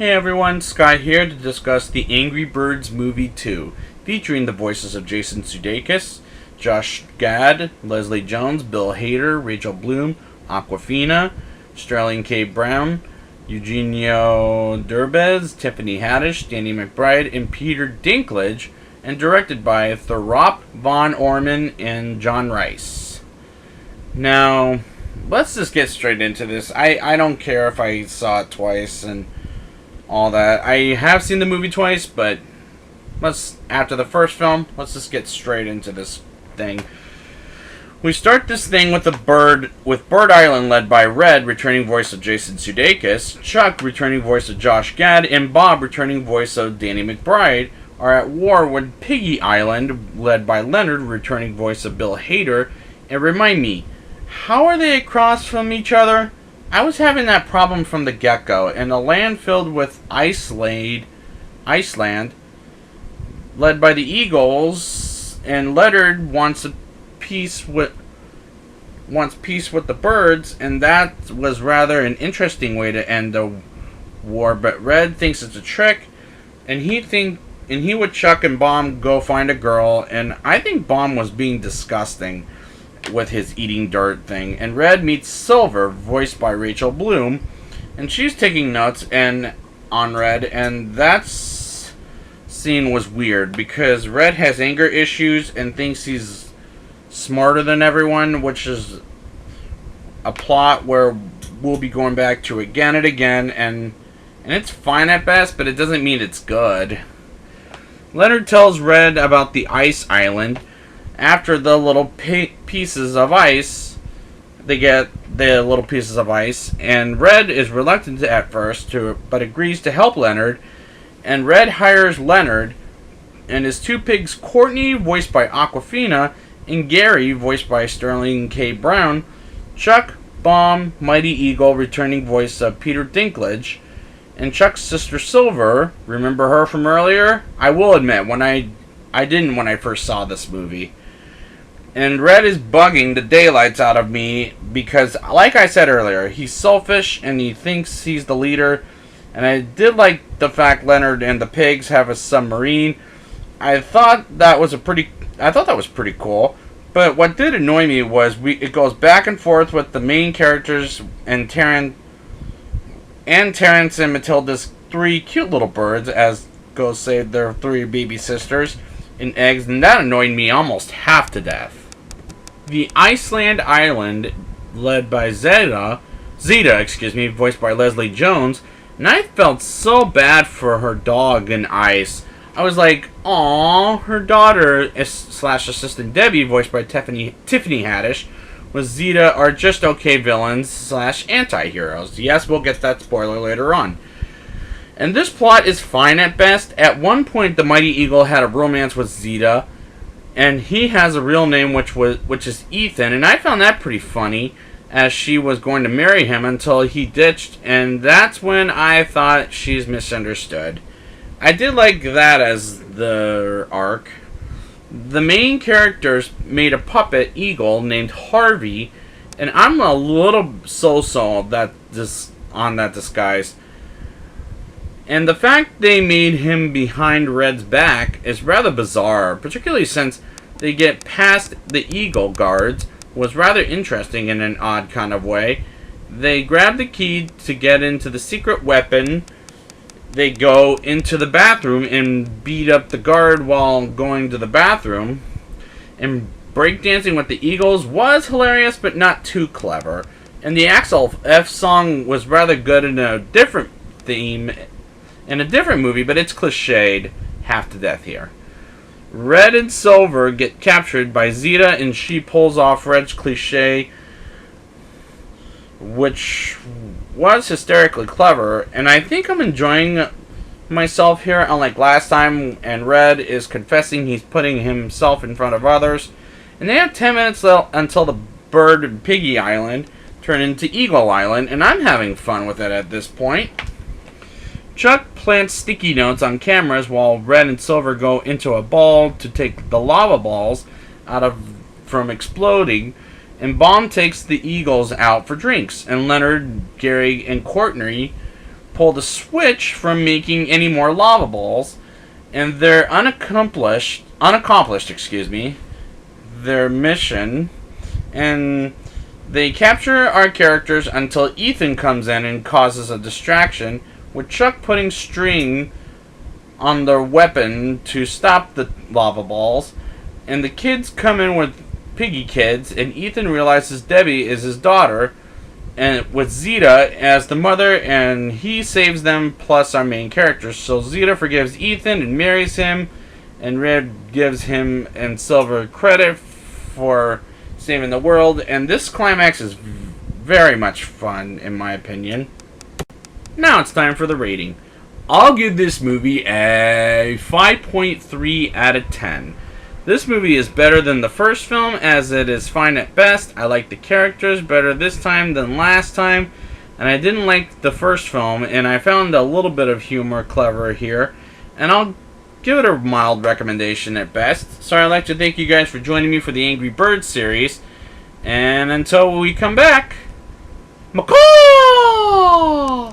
Hey everyone, Sky here to discuss the Angry Birds Movie 2, featuring the voices of Jason Sudeikis, Josh Gad, Leslie Jones, Bill Hader, Rachel Bloom, Awkwafina, Sterling K. Brown, Eugenio Derbez, Tiffany Haddish, Danny McBride, and Peter Dinklage, and directed by Tharop Von Orman and John Rice. Now, let's just get straight into this. I don't care if I saw it twice and all that. I have seen the movie twice, but after the first film, let's just get straight into this thing. We start this thing with Bird Island led by Red, returning voice of Jason Sudeikis, Chuck, returning voice of Josh Gad, and Bob, returning voice of Danny McBride, are at war with Piggy Island, led by Leonard, returning voice of Bill Hader. And remind me, how are they across from each other? I was having that problem from the get-go. In a land filled with Iceland, led by the Eagles, and Leonard wants peace with the birds, and that was rather an interesting way to end the war. But Red thinks it's a trick, and he would Chuck and Bomb go find a girl, and I think Bomb was being disgusting with his eating dirt thing. And Red meets Silver, voiced by Rachel Bloom, and she's taking notes on Red, and that scene was weird because Red has anger issues and thinks he's smarter than everyone, which is a plot where we'll be going back to again and again, and it's fine at best, but it doesn't mean it's good. Leonard tells Red about the ice island. After the little pieces of ice, they get the little pieces of ice, and Red is reluctant at first but agrees to help Leonard. And Red hires Leonard and his two pigs, Courtney, voiced by Awkwafina, and Gary, voiced by Sterling K. Brown, Chuck, Bomb, Mighty Eagle, returning voice of Peter Dinklage, and Chuck's sister Silver. Remember her from earlier? I will admit, I didn't when I first saw this movie. And Red is bugging the daylights out of me because, like I said earlier, he's selfish and he thinks he's the leader. And I did like the fact Leonard and the pigs have a submarine. I thought that was pretty cool. But what did annoy me was it goes back and forth with the main characters and Terrence and Matilda's three cute little birds, as goes say their three baby sisters, and eggs, and that annoyed me almost half to death. The Iceland Island, led by Zeta, voiced by Leslie Jones, and I felt so bad for her dog in ice. I was like, aww, her daughter / assistant Debbie, voiced by Tiffany Haddish, with Zeta are just okay villains / anti-heroes. Yes, we'll get that spoiler later on. And this plot is fine at best. At one point, the Mighty Eagle had a romance with Zeta, and he has a real name, which is Ethan, and I found that pretty funny, as she was going to marry him until he ditched, and that's when I thought she's misunderstood. I did like that as the arc. The main characters made a puppet eagle named Harvey, and I'm a little so-so on that disguise. And the fact they made him behind Red's back is rather bizarre, particularly since they get past the Eagle guards, was rather interesting in an odd kind of way. They grab the key to get into the secret weapon. They go into the bathroom and beat up the guard while going to the bathroom. And breakdancing with the Eagles was hilarious, but not too clever. And the Axel F song was rather good in a different theme, in a different movie, but it's cliched half to death here. Red and Silver get captured by Zeta, and she pulls off Red's cliche, which was hysterically clever, and I think I'm enjoying myself here, unlike last time, and Red is confessing he's putting himself in front of others. And they have 10 minutes until the Bird and Piggy Island turn into Eagle Island, and I'm having fun with it at this point. Chuck plants sticky notes on cameras while Red and Silver go into a ball to take the lava balls from exploding, and Bomb takes the Eagles out for drinks, and Leonard, Gary, and Courtney pull the switch from making any more lava balls, and they're unaccomplished, their mission, and they capture our characters until Ethan comes in and causes a distraction, with Chuck putting string on their weapon to stop the lava balls, and the kids come in with Piggy Kids, and Ethan realizes Debbie is his daughter, and with Zeta as the mother, and he saves them plus our main characters. So Zeta forgives Ethan and marries him, and Red gives him and Silver credit for saving the world, and this climax is very much fun in my opinion. Now it's time for the rating. I'll give this movie a 5.3 out of 10. This movie is better than the first film, as it is fine at best. I like the characters better this time than last time, and I didn't like the first film, and I found a little bit of humor clever here, and I'll give it a mild recommendation at best. So I'd like to thank you guys for joining me for the Angry Birds series, and until we come back, macaw!